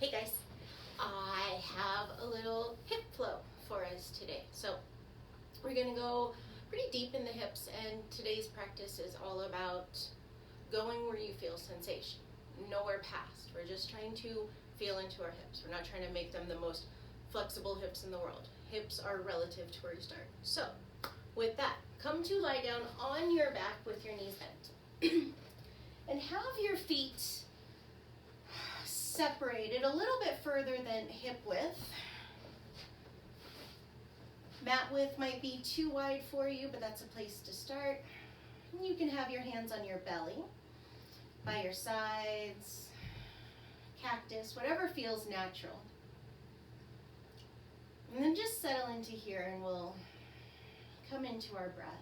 Hey guys, I have a little hip flow for us today. So we're gonna go pretty deep in the hips, and today's practice is all about going where you feel sensation, nowhere past. We're just trying to feel into our hips. We're not trying to make them the most flexible hips in the world. Hips are relative to where you start. So with that, come to lie down on your back with your knees bent. And have your feet separated a little bit further than hip width. Mat width might be too wide for you, but that's a place to start. And you can have your hands on your belly, by your sides, cactus, whatever feels natural. And then just settle into here and we'll come into our breath.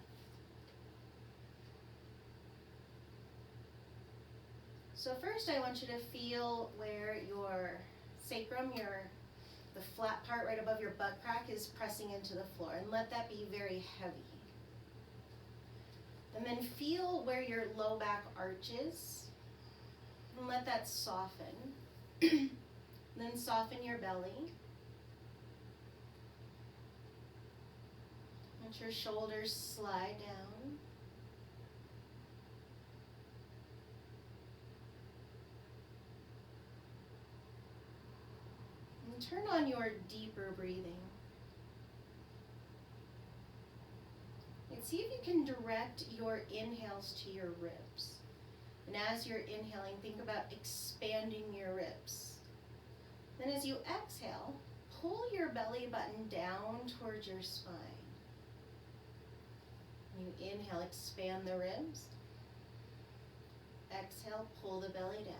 So first I want you to feel where your sacrum, the flat part right above your butt crack, is pressing into the floor, and let that be very heavy. And then feel where your low back arches, and let that soften. Then soften your belly. Let your shoulders slide down. And turn on your deeper breathing. And see if you can direct your inhales to your ribs. And as you're inhaling, think about expanding your ribs. Then as you exhale, pull your belly button down towards your spine. You inhale, expand the ribs. Exhale, pull the belly down.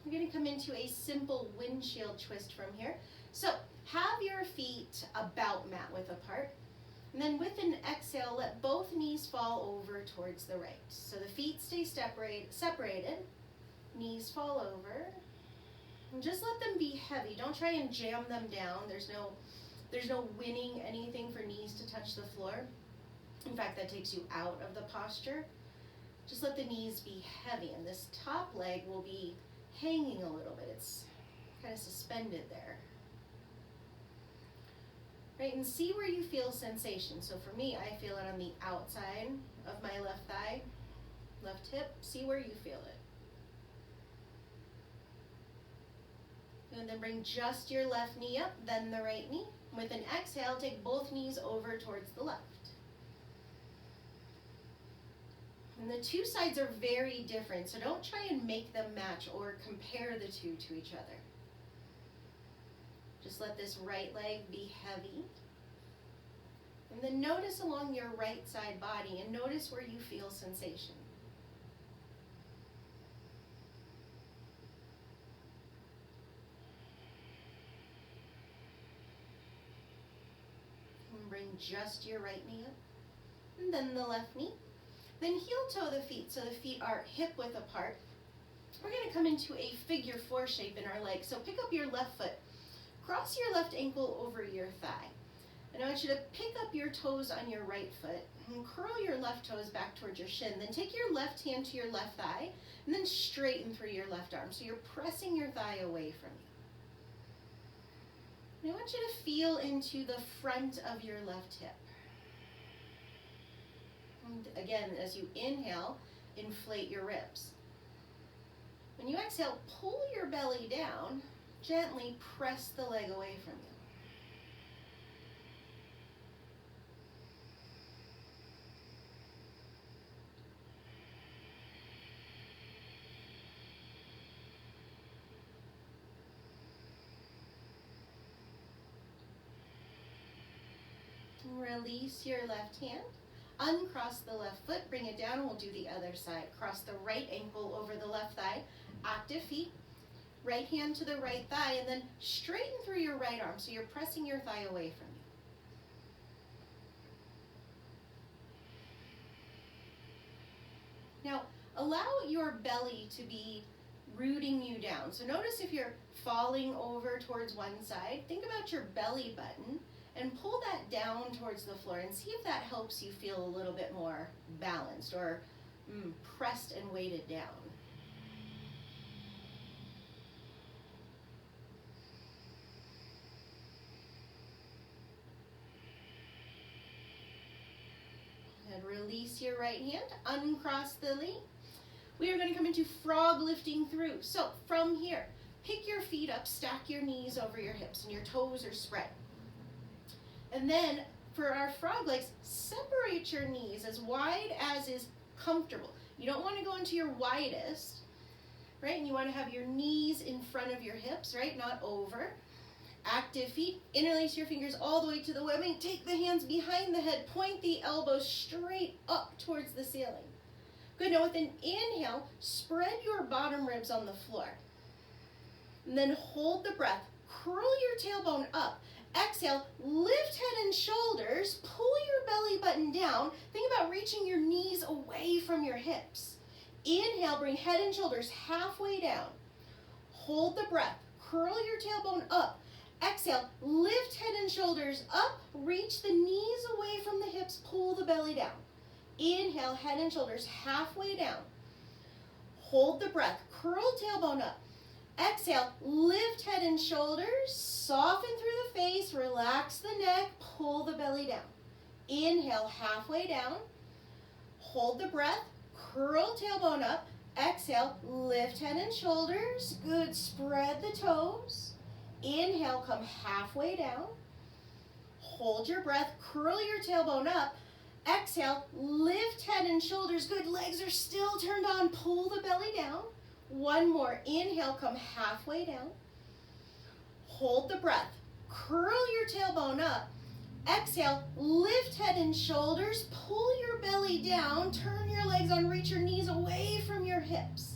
We're going to come into a simple windshield twist from here. So have your feet about mat width apart. And then with an exhale, let both knees fall over towards the right. So the feet stay separated, knees fall over. And just let them be heavy. Don't try and jam them down. There's no winning anything for knees to touch the floor. In fact, that takes you out of the posture. Just let the knees be heavy, and this top leg will be hanging a little bit. It's kind of suspended there. Right, and see where you feel sensation. So for me, I feel it on the outside of my left thigh, left hip. See where you feel it. And then bring just your left knee up, then the right knee. With an exhale, take both knees over towards the left. And the two sides are very different, so don't try and make them match or compare the two to each other. Just let this right leg be heavy. And then notice along your right side body and notice where you feel sensation. And bring just your right knee up. And then the left knee. Then heel toe the feet so the feet are hip width apart. We're going to come into a figure four shape in our legs. So pick up your left foot. Cross your left ankle over your thigh. And I want you to pick up your toes on your right foot and curl your left toes back towards your shin. Then take your left hand to your left thigh and then straighten through your left arm. So you're pressing your thigh away from you. And I want you to feel into the front of your left hip. And again, as you inhale, inflate your ribs. When you exhale, pull your belly down. Gently press the leg away from you. Release your left hand. Uncross the left foot, bring it down, and we'll do the other side. Cross the right ankle over the left thigh. Active feet. Right hand to the right thigh, and then straighten through your right arm so you're pressing your thigh away from you. Now, allow your belly to be rooting you down. So notice if you're falling over towards one side, think about your belly button and pull that down towards the floor and see if that helps you feel a little bit more balanced or pressed and weighted down. And release your right hand, uncross the knee. We are going to come into frog lifting through. So from here, pick your feet up, stack your knees over your hips, and your toes are spread. And then for our frog legs, separate your knees as wide as is comfortable. You don't want to go into your widest, right? And you want to have your knees in front of your hips, right? Not over. Active feet, interlace your fingers all the way to the webbing. Take the hands behind the head, point the elbows straight up towards the ceiling. Good, now with an inhale, spread your bottom ribs on the floor. And then hold the breath, curl your tailbone up. Exhale, lift head and shoulders, pull your belly button down. Think about reaching your knees away from your hips. Inhale, bring head and shoulders halfway down. Hold the breath, curl your tailbone up. Exhale, lift head and shoulders up, reach the knees away from the hips, pull the belly down. Inhale, head and shoulders halfway down. Hold the breath, curl tailbone up. Exhale, lift head and shoulders, soften through the face, relax the neck, pull the belly down. Inhale, halfway down. Hold the breath, curl tailbone up. Exhale, lift head and shoulders. Good, spread the toes. Inhale, come halfway down. Hold your breath, curl your tailbone up. Exhale, lift head and shoulders. Good, legs are still turned on. Pull the belly down. One more. Inhale, come halfway down. Hold the breath. Curl your tailbone up. Exhale, lift head and shoulders. Pull your belly down. Turn your legs on. Reach your knees away from your hips.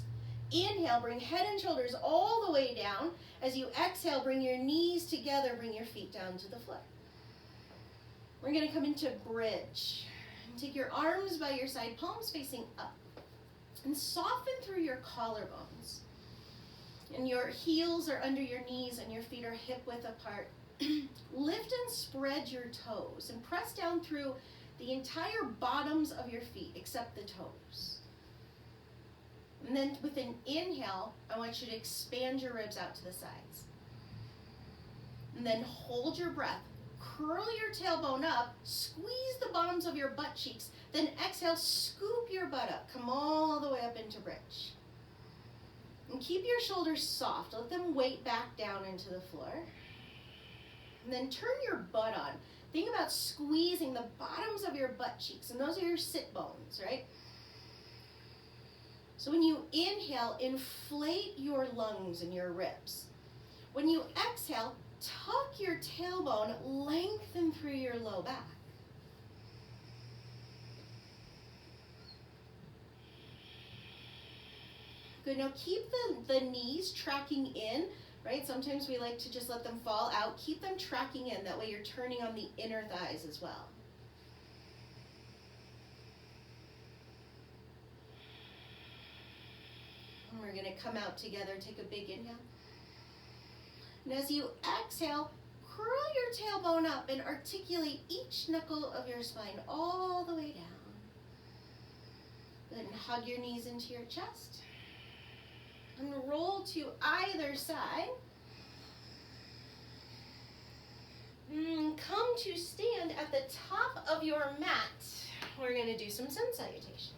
Inhale, bring head and shoulders all the way down. As you exhale, bring your knees together. Bring your feet down to the floor. We're going to come into bridge. Take your arms by your side, palms facing up. And soften through your collarbones. And your heels are under your knees and your feet are hip width apart. Lift and spread your toes and press down through the entire bottoms of your feet except the toes. And then with an inhale, I want you to expand your ribs out to the sides. And then hold your breath. Curl your tailbone up, squeeze the bottoms of your butt cheeks, then exhale, scoop your butt up, come all the way up into bridge. And keep your shoulders soft, let them weight back down into the floor. And then turn your butt on. Think about squeezing the bottoms of your butt cheeks, and those are your sit bones, right? So when you inhale, inflate your lungs and your ribs. When you exhale, tuck your tailbone, lengthen through your low back. Good, now keep the knees tracking in, right? Sometimes we like to just let them fall out. Keep them tracking in, that way you're turning on the inner thighs as well. And we're gonna come out together, take a big inhale. And as you exhale, curl your tailbone up and articulate each knuckle of your spine all the way down. Then hug your knees into your chest. And roll to either side. Come to stand at the top of your mat. We're going to do some sun salutations.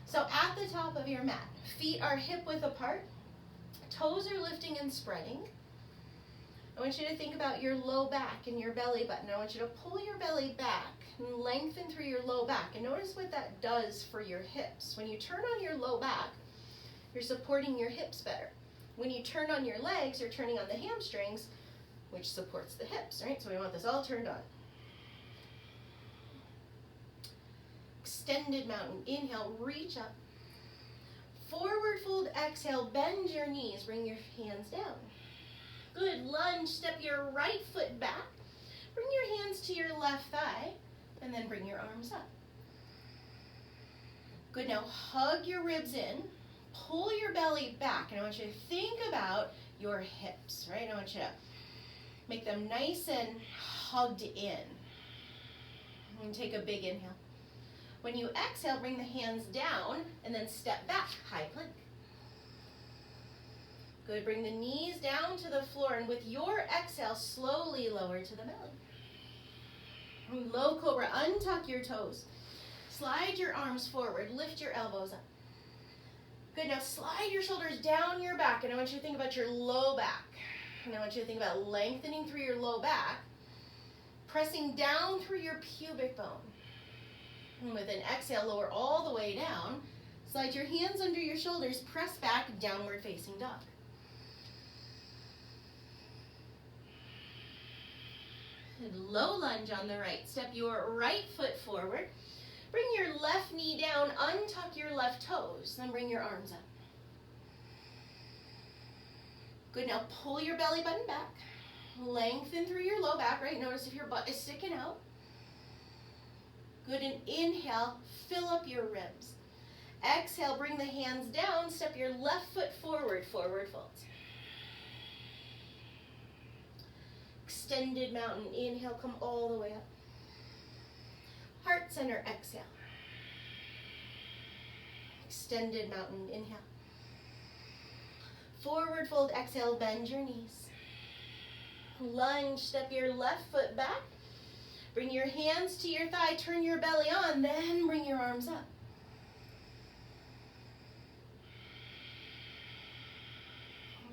So at the top of your mat, feet are hip width apart. Toes are lifting and spreading. I want you to think about your low back and your belly button. I want you to pull your belly back and lengthen through your low back. And notice what that does for your hips. When you turn on your low back, you're supporting your hips better. When you turn on your legs, you're turning on the hamstrings, which supports the hips, right? So we want this all turned on. Extended mountain. Inhale, reach up. Forward fold, exhale, bend your knees, bring your hands down. Good, lunge, step your right foot back. Bring your hands to your left thigh, and then bring your arms up. Good, now hug your ribs in, pull your belly back, and I want you to think about your hips, right? I want you to Make them nice and hugged in. And take a big inhale. When you exhale, bring the hands down and then step back, high plank. Good, bring the knees down to the floor, and with your exhale, slowly lower to the belly. Low cobra, untuck your toes. Slide your arms forward, lift your elbows up. Good, now slide your shoulders down your back, and I want you to think about your low back. And I want you to think about lengthening through your low back, pressing down through your pubic bone. And with an exhale, lower all the way down. Slide your hands under your shoulders, press back, downward facing dog. And low lunge on the right. Step your right foot forward. Bring your left knee down, untuck your left toes, then bring your arms up. Good, now pull your belly button back. Lengthen through your low back, right? Notice if your butt is sticking out. Good, and inhale, fill up your ribs. Exhale, bring the hands down, step your left foot forward, forward fold. Extended mountain, inhale, come all the way up. Heart center, exhale. Extended mountain, inhale. Forward fold, exhale, bend your knees. Lunge, step your left foot back. Bring your hands to your thigh, turn your belly on, then bring your arms up.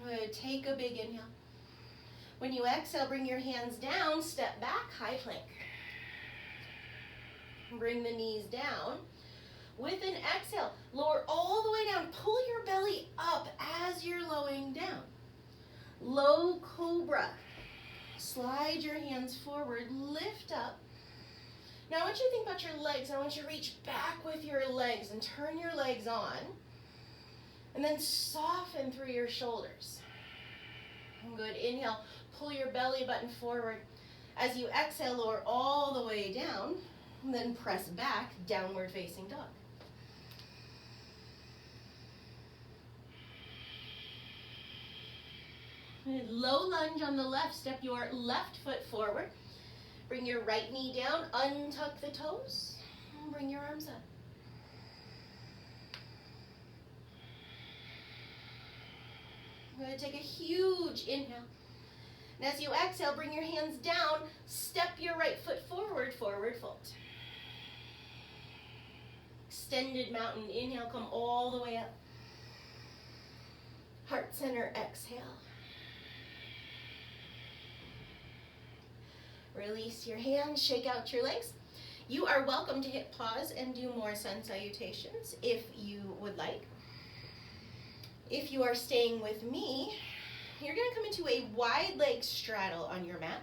Good, take a big inhale. When you exhale, bring your hands down, step back, high plank. Bring the knees down. With an exhale, lower all the way down. Pull your belly up as you're lowering down. Low cobra. Slide your hands forward, lift up. Now I want you to think about your legs. I want you to reach back with your legs and turn your legs on. And then soften through your shoulders. Good, inhale, pull your belly button forward. As you exhale, lower all the way down. And then press back, downward facing dog. Low lunge on the left, step your left foot forward. Bring your right knee down, untuck the toes, and bring your arms up. I'm going to take a huge inhale. And as you exhale, bring your hands down, step your right foot forward, forward fold. Extended mountain, inhale, come all the way up. Heart center, exhale. Release your hands, shake out your legs. You are welcome to hit pause and do more sun salutations if you would like. If you are staying with me, you're going to come into a wide leg straddle on your mat.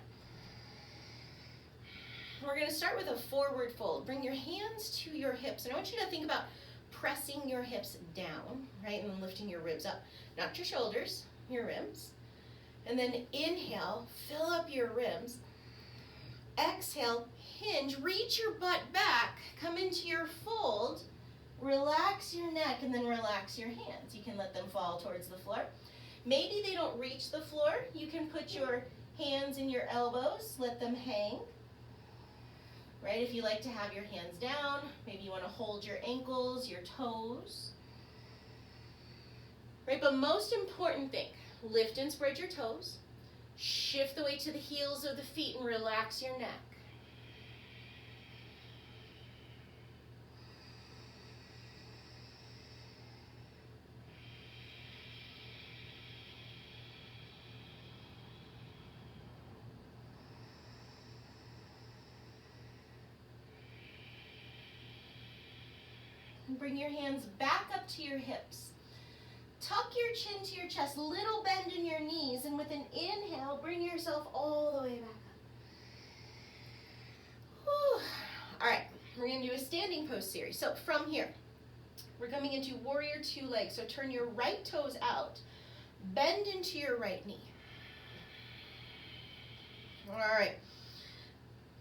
We're going to start with a forward fold. Bring your hands to your hips, and I want you to think about pressing your hips down, right, and lifting your ribs up. Not your shoulders, your ribs. And then inhale, fill up your ribs. Exhale, hinge, reach your butt back, come into your fold, relax your neck, and then relax your hands. You can let them fall towards the floor. Maybe they don't reach the floor. You can put your hands in your elbows, let them hang. Right, if you like to have your hands down, maybe you want to hold your ankles, your toes. Right, but most important thing, lift and spread your toes. Shift the weight to the heels of the feet and relax your neck. And bring your hands back up to your hips. Tuck your chin to your chest, little bend in your knees, and with an inhale, bring yourself all the way back up. Whew. All right, we're going to do a standing pose series. So from here, we're coming into warrior two legs. So turn your right toes out, bend into your right knee. All right,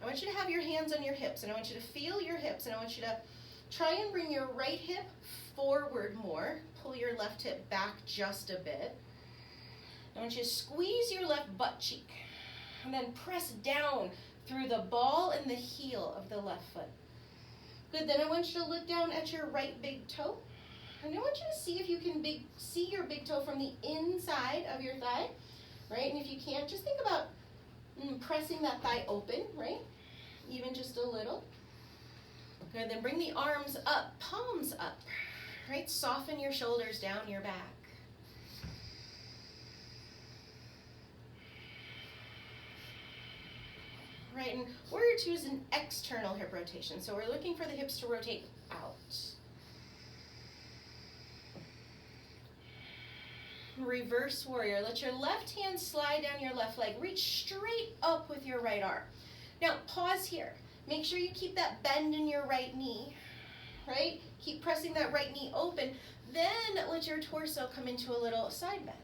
I want you to have your hands on your hips, and I want you to feel your hips, and I want you to try and bring your right hip forward more. Pull your left hip back just a bit. I want you to squeeze your left butt cheek. And then press down through the ball and the heel of the left foot. Good, then I want you to look down at your right big toe. And I want you to see if you can see your big toe from the inside of your thigh, right? And if you can't, just think about pressing that thigh open, right? Even just a little. Good, then bring the arms up, palms up, right? Soften your shoulders down your back. Right, and Warrior Two is an external hip rotation, so we're looking for the hips to rotate out. Reverse Warrior. Let your left hand slide down your left leg. Reach straight up with your right arm. Now, pause here. Make sure you keep that bend in your right knee, right? Keep pressing that right knee open. Then let your torso come into a little side bend.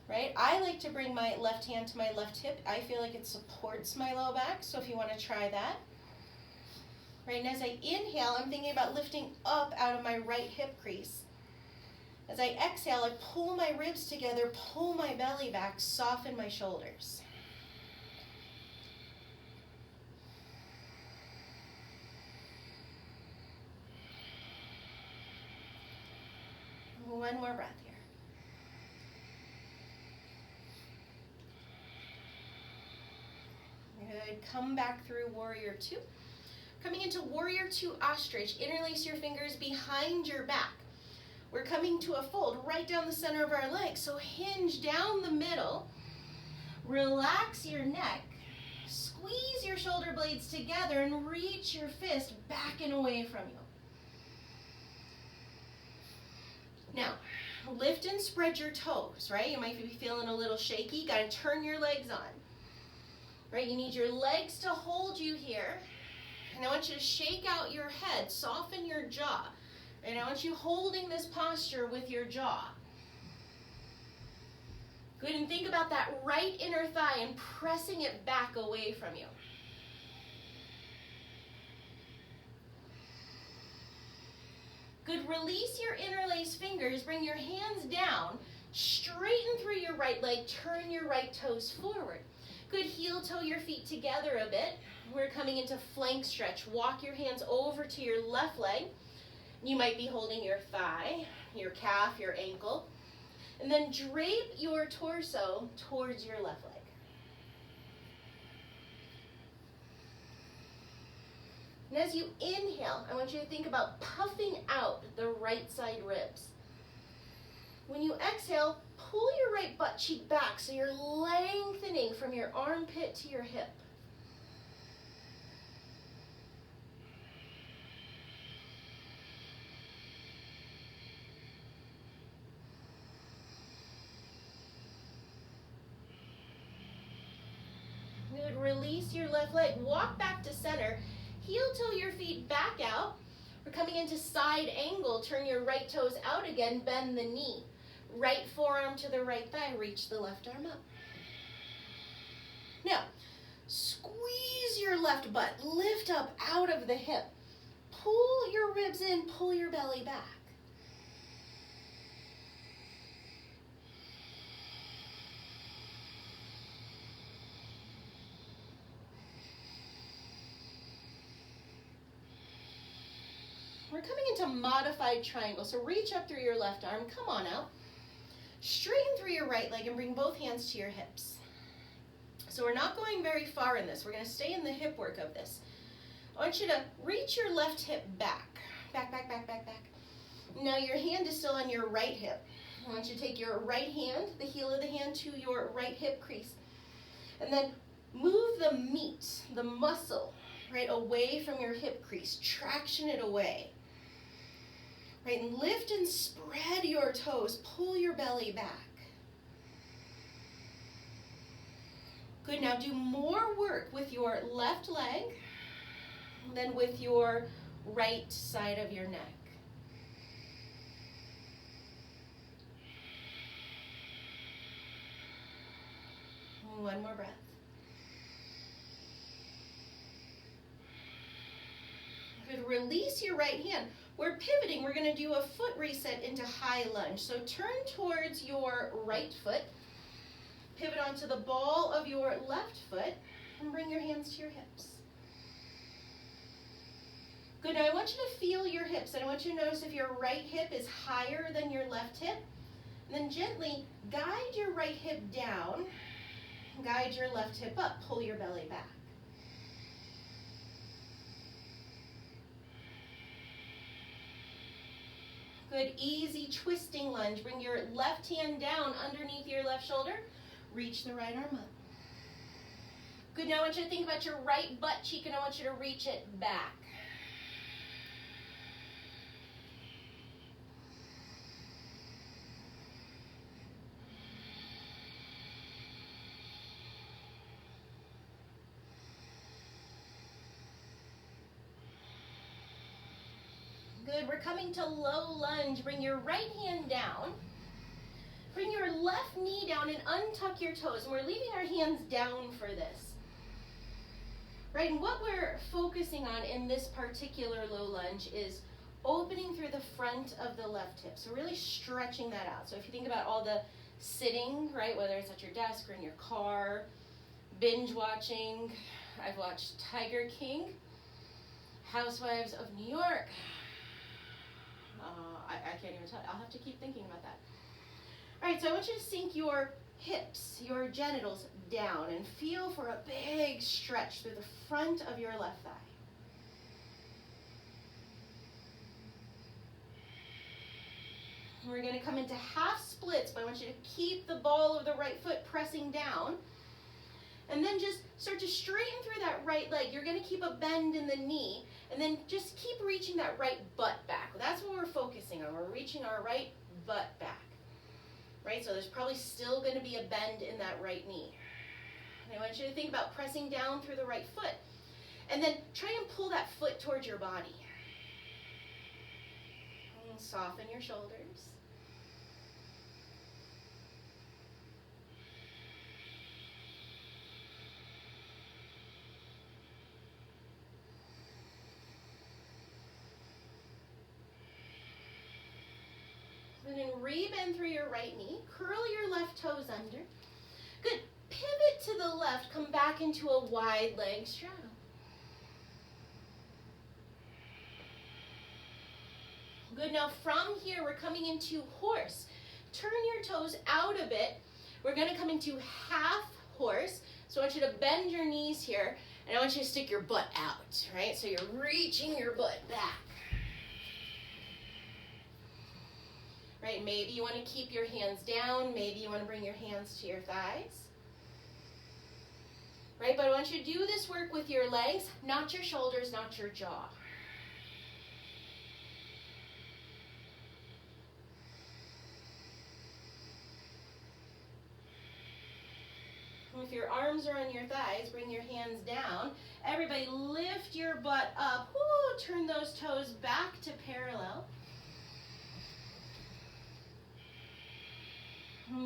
Right? I like to bring my left hand to my left hip. I feel like it supports my low back, so if you want to try that. Right, and as I inhale, I'm thinking about lifting up out of my right hip crease. As I exhale, I pull my ribs together, pull my belly back, soften my shoulders. One more breath here. Good. Come back through Warrior Two. Coming into Warrior Two Ostrich, interlace your fingers behind your back. We're coming to a fold right down the center of our legs, so hinge down the middle, relax your neck, squeeze your shoulder blades together, and reach your fist back and away from you. Now, lift and spread your toes, right? You might be feeling a little shaky. Got to turn your legs on. Right, you need your legs to hold you here. And I want you to shake out your head, soften your jaw. And I want you holding this posture with your jaw. Good, and think about that right inner thigh and pressing it back away from you. Good, release your interlaced fingers, bring your hands down, straighten through your right leg, turn your right toes forward. Good, heel toe your feet together a bit. We're coming into flank stretch. Walk your hands over to your left leg. You might be holding your thigh, your calf, your ankle. And then drape your torso towards your left leg. And as you inhale, I want you to think about puffing out the right side ribs. When you exhale, pull your right butt cheek back so you're lengthening from your armpit to your hip. Good, release your left leg, walk back to center, heel toe your feet back out. We're coming into side angle, turn your right toes out again, bend the knee. Right forearm to the right thigh, reach the left arm up. Now, squeeze your left butt, lift up out of the hip. Pull your ribs in, pull your belly back. We're coming into modified triangle, so reach up through your left arm, come on out. Straighten through your right leg and bring both hands to your hips. So we're not going very far in this. We're going to stay in the hip work of this. I want you to reach your left hip back. Back, back, back, back, back. Now your hand is still on your right hip. I want you to take your right hand, the heel of the hand, to your right hip crease. And then move the meat, the muscle, right, away from your hip crease. Traction it away. Right, and lift and spread your toes. Pull your belly back. Good, now do more work with your left leg than with your right side of your neck. One more breath. Good, release your right hand. We're pivoting. We're going to do a foot reset into high lunge. So turn towards your right foot. Pivot onto the ball of your left foot and bring your hands to your hips. Good, now I want you to feel your hips, and I want you to notice if your right hip is higher than your left hip. And then gently guide your right hip down, guide your left hip up, pull your belly back. Good, easy twisting lunge. Bring your left hand down underneath your left shoulder. Reach the right arm up. Good, now I want you to think about your right butt cheek, and I want you to reach it back. Good, we're coming to low lunge. Bring your right hand down. Bring your left knee down and untuck your toes. And we're leaving our hands down for this. Right, and what we're focusing on in this particular low lunge is opening through the front of the left hip. So really stretching that out. So if you think about all the sitting, right, whether it's at your desk or in your car, binge watching. I've watched Tiger King, Housewives of New York. I can't even tell you. I'll have to keep thinking about that. All right, so I want you to sink your hips, your genitals down, and feel for a big stretch through the front of your left thigh. We're going to come into half splits, but I want you to keep the ball of the right foot pressing down. And then just start to straighten through that right leg. You're going to keep a bend in the knee, and then just keep reaching that right butt back. That's what we're focusing on. We're reaching our right butt back. Right? So there's probably still going to be a bend in that right knee. And I want you to think about pressing down through the right foot. And then try and pull that foot towards your body. And soften your shoulders. And then rebend through your right knee. Curl your left toes under. Good. Pivot to the left. Come back into a wide leg straddle. Good. Now from here, we're coming into horse. Turn your toes out a bit. We're going to come into half horse. So I want you to bend your knees here. And I want you to stick your butt out, right? So you're reaching your butt back. Right, maybe you want to keep your hands down. Maybe you want to bring your hands to your thighs. Right, but I want you to do this work with your legs, not your shoulders, not your jaw. If your arms are on your thighs, bring your hands down. Everybody lift your butt up. Woo, turn those toes back to parallel.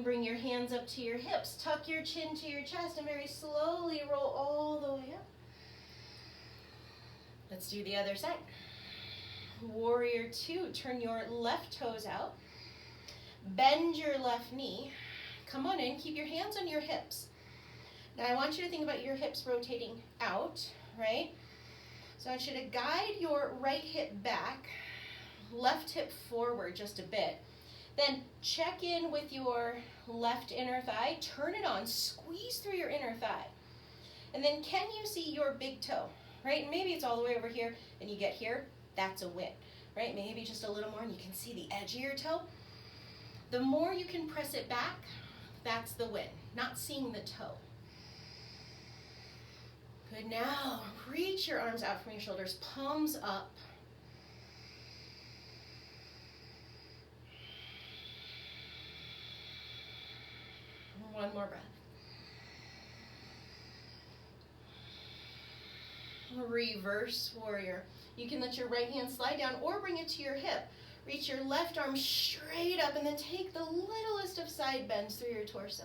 Bring your hands up to your hips. Tuck your chin to your chest and very slowly roll all the way up. Let's do the other side. Warrior two. Turn your left toes out. Bend your left knee. Come on in. Keep your hands on your hips. Now I want you to think about your hips rotating out, right? So I want you to guide your right hip back, left hip forward just a bit. Then check in with your left inner thigh, turn it on, squeeze through your inner thigh. And then can you see your big toe, right? Maybe it's all the way over here and you get here, that's a win, right? Maybe just a little more and you can see the edge of your toe. The more you can press it back, that's the win, not seeing the toe. Good, now reach your arms out from your shoulders, palms up. One more breath. Reverse warrior. You can let your right hand slide down or bring it to your hip. Reach your left arm straight up and then take the littlest of side bends through your torso.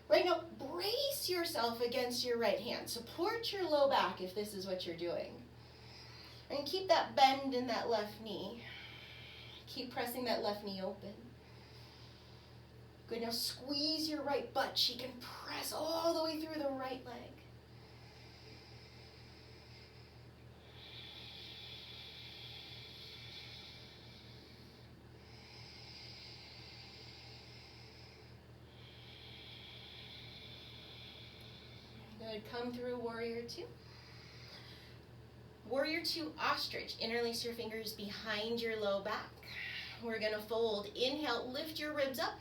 Right now, brace yourself against your right hand. Support your low back if this is what you're doing. And keep that bend in that left knee. Keep pressing that left knee open. Good, now squeeze your right butt cheek and press all the way through the right leg. Good, come through warrior two. Warrior two, ostrich. Interlace your fingers behind your low back. We're gonna fold. Inhale, lift your ribs up.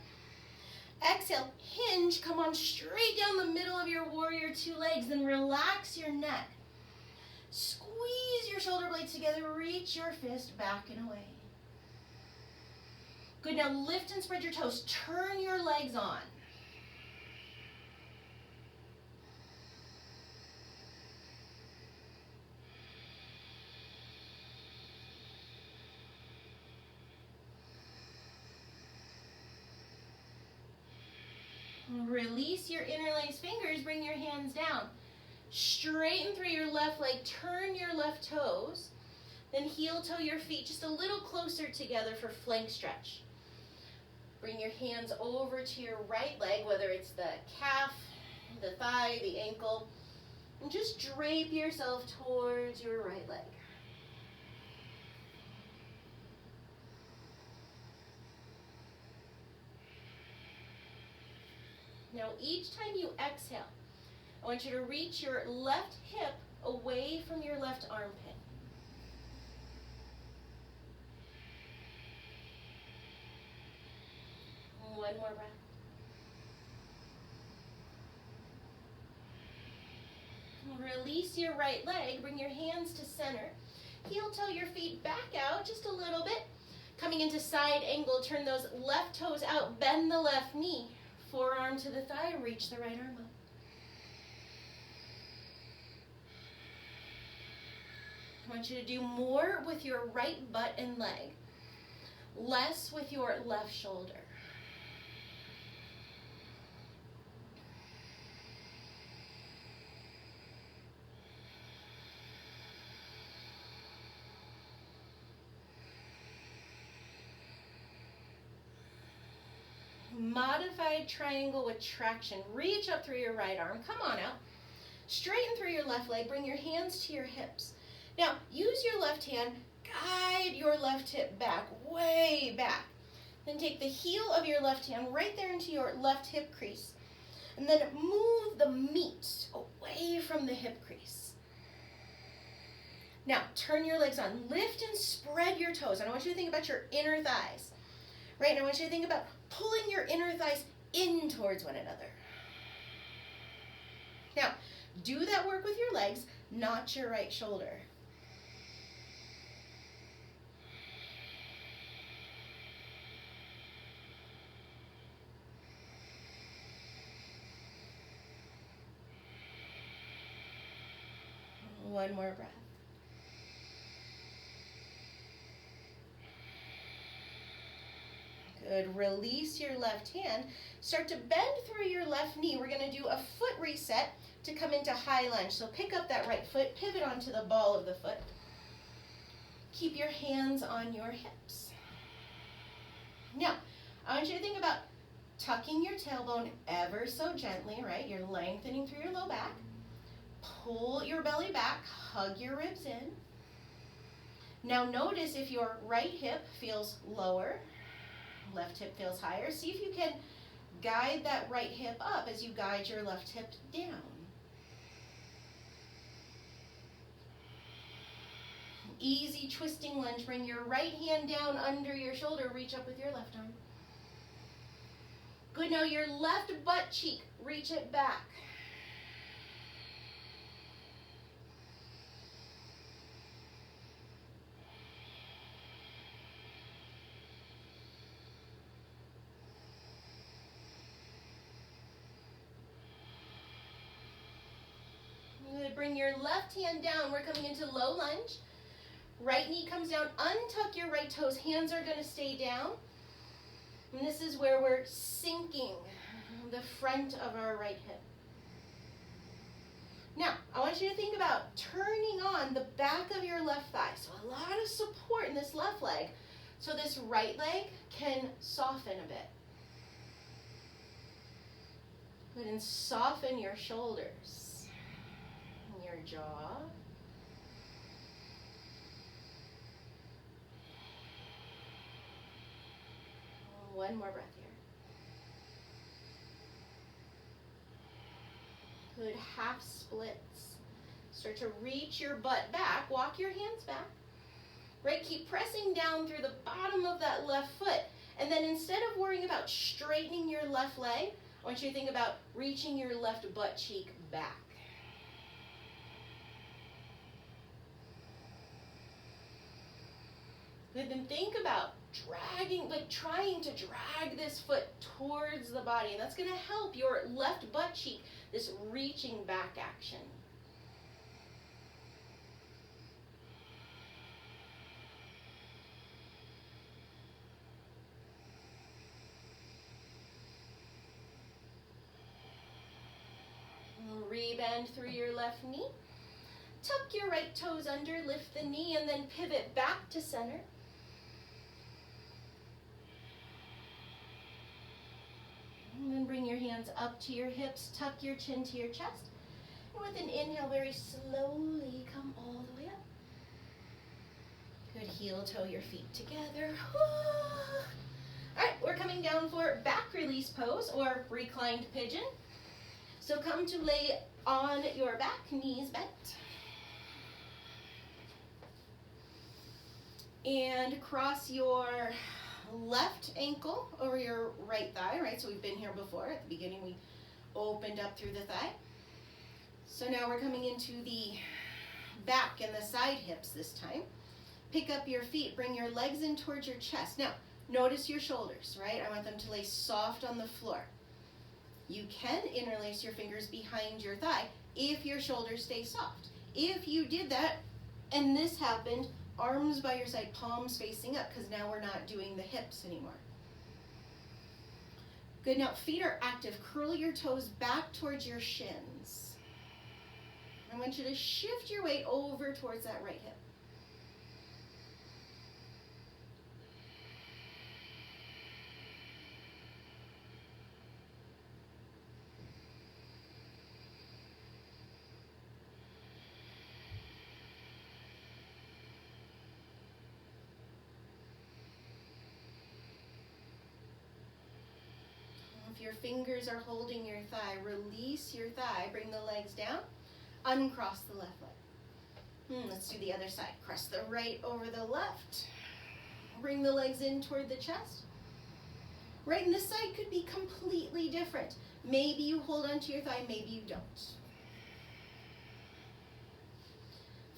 Exhale, hinge, come on straight down the middle of your warrior two legs, then relax your neck. Squeeze your shoulder blades together, reach your fist back and away. Good, now lift and spread your toes. Turn your legs on. Release your interlaced fingers, bring your hands down. Straighten through your left leg, turn your left toes, then heel toe your feet just a little closer together for flank stretch. Bring your hands over to your right leg, whether it's the calf, the thigh, the ankle, and just drape yourself towards your right leg. Now, each time you exhale, I want you to reach your left hip away from your left armpit. One more breath. Release your right leg, bring your hands to center. Heel toe your feet back out just a little bit. Coming into side angle, turn those left toes out, bend the left knee. Forearm to the thigh, reach the right arm up. I want you to do more with your right butt and leg, less with your left shoulder. Modified triangle with traction. Reach up through your right arm. Come on out. Straighten through your left leg. Bring your hands to your hips. Now, use your left hand. Guide your left hip back, way back. Then take the heel of your left hand right there into your left hip crease. And then move the meat away from the hip crease. Now, turn your legs on. Lift and spread your toes. And I want you to think about your inner thighs. Right, and I want you to think about pulling your inner thighs in towards one another. Now, do that work with your legs, not your right shoulder. One more breath. Good. Release your left hand. Start to bend through your left knee. We're going to do a foot reset to come into high lunge. So pick up that right foot, pivot onto the ball of the foot. Keep your hands on your hips. Now, I want you to think about tucking your tailbone ever so gently, right? You're lengthening through your low back. Pull your belly back, hug your ribs in. Now notice if your right hip feels lower, left hip feels higher. See if you can guide that right hip up as you guide your left hip down. Easy twisting lunge. Bring your right hand down under your shoulder. Reach up with your left arm. Good. Now your left butt cheek. Reach it back. Bring your left hand down. We're coming into low lunge. Right knee comes down. Untuck your right toes. Hands are going to stay down. And this is where we're sinking the front of our right hip. Now, I want you to think about turning on the back of your left thigh. So a lot of support in this left leg. So this right leg can soften a bit. Good, and soften your shoulders and your jaw. One more breath here. Good, half splits. Start to reach your butt back. Walk your hands back. Right, keep pressing down through the bottom of that left foot. And then instead of worrying about straightening your left leg, I want you to think about reaching your left butt cheek back. Good, then think about dragging, like trying to drag this foot towards the body. And that's going to help your left butt cheek, this reaching back action. Rebend through your left knee. Tuck your right toes under, lift the knee, and then pivot back to center. And then bring your hands up to your hips, tuck your chin to your chest. And with an inhale, very slowly come all the way up. Good, heel toe your feet together. All right, we're coming down for back release pose or reclined pigeon. So come to lay on your back, knees bent. And cross your left ankle over your right thigh, right? So we've been here before. At the beginning, we opened up through the thigh. So now we're coming into the back and the side hips this time. Pick up your feet, bring your legs in towards your chest. Now, notice your shoulders, right? I want them to lay soft on the floor. You can interlace your fingers behind your thigh if your shoulders stay soft. If you did that and this happened, arms by your side, palms facing up, because now we're not doing the hips anymore. Good, now feet are active. Curl your toes back towards your shins. I want you to shift your weight over towards that right hip. If your fingers are holding your thigh, release your thigh, bring the legs down, uncross the left leg. Let's do the other side. Cross the right over the left. Bring the legs in toward the chest. Right, and this side could be completely different. Maybe you hold onto your thigh, maybe you don't.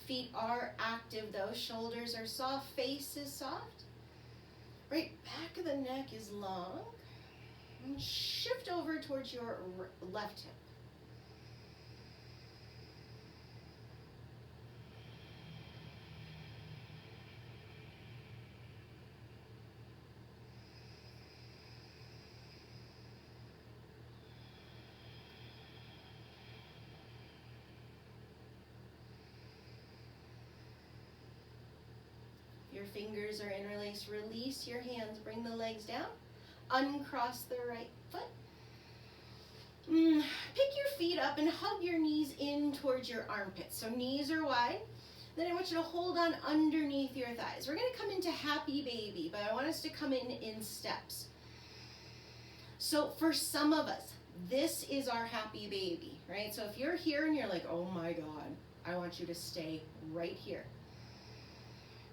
Feet are active though, shoulders are soft, face is soft. Right, back of the neck is long. And shift over towards your left hip. Your fingers are interlaced. Release your hands. Bring the legs down. Uncross the right foot. Pick your feet up and hug your knees in towards your armpits. So knees are wide. Then I want you to hold on underneath your thighs. We're going to come into happy baby, but I want us to come in steps. So for some of us, this is our happy baby, right? So if you're here and you're like, oh my God, I want you to stay right here.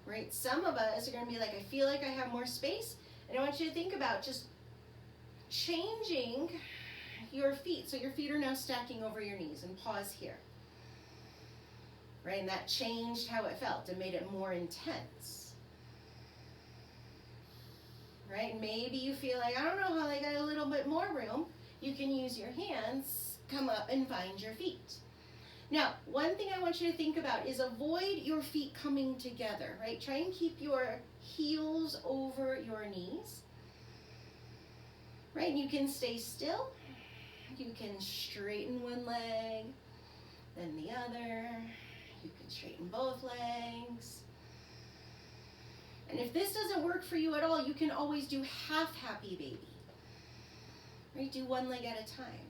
Right? Some of us are going to be like, I feel like I have more space. And I want you to think about just changing your feet. So your feet are now stacking over your knees, and pause here. Right? And that changed how it felt and made it more intense. Right? Maybe you feel like, I don't know how I got a little bit more room. You can use your hands, come up and find your feet. Now, one thing I want you to think about is avoid your feet coming together, right? Try and keep your heels over your knees, right? You can stay still. You can straighten one leg, then the other. You can straighten both legs. And if this doesn't work for you at all, you can always do half happy baby, right? Do one leg at a time.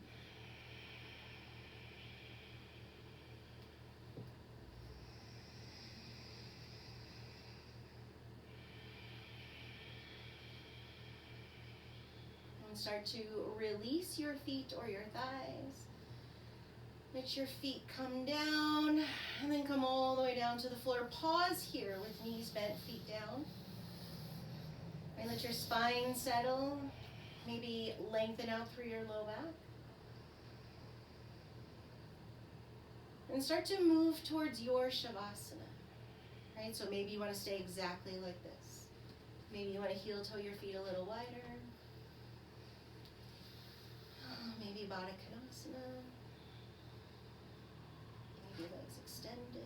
start to release your feet or your thighs. Let your feet come down and then come all the way down to the floor. Pause here with knees bent, feet down. And let your spine settle. Maybe lengthen out through your low back. And start to move towards your Shavasana. Right? So maybe you want to stay exactly like this. Maybe you want to heel toe your feet a little wider. Maybe Baddha Konasana. Maybe legs extended.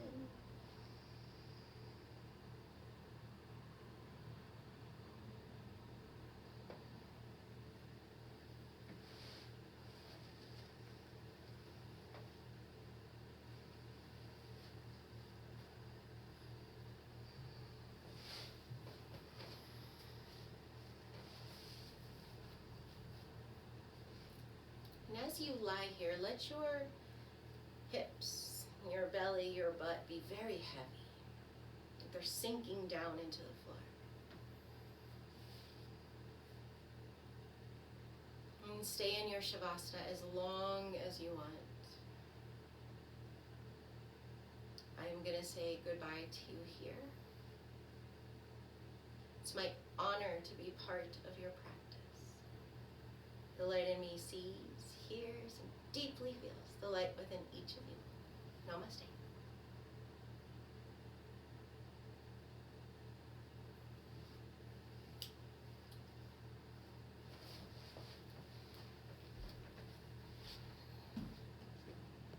And as you lie here, let your hips, your belly, your butt be very heavy. Like they're sinking down into the floor. And stay in your Shavasana as long as you want. I'm going to say goodbye to you here. It's my honor to be part of your practice. The light in me sees, hears, and deeply feels the light within each of you. Namaste.